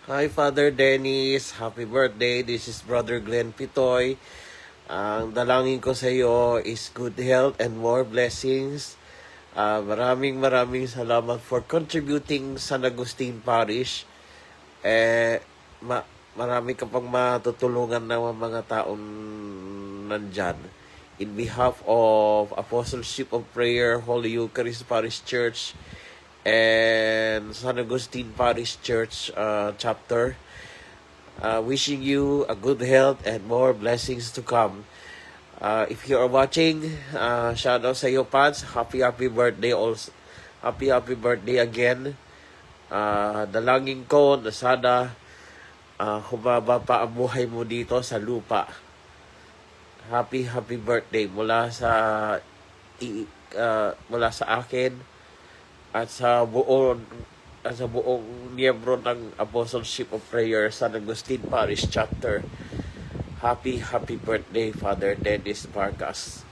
Hi, Father Dennis. Happy birthday. This is Brother Glenn Pitoy. Ang dalangin ko sa iyo is good health and more blessings. Maraming salamat for contributing sa San Agustin Parish. Marami ka pang matutulungan ng mga taong nandyan. In behalf of Apostleship of Prayer, Holy Eucharist Parish Church, and San Agustin Parish Church chapter, wishing you a good health and more blessings to come. If you are watching, shout out sa iyo, Pads. Happy birthday also. Happy birthday again. Dalangin ko na sana humaba pa ang buhay mo dito sa lupa. Happy birthday mula sa akin at sa buong miyembro ng Apostleship of Prayer San Agustin Parish Chapter. Happy birthday, Father Dennis Vargas.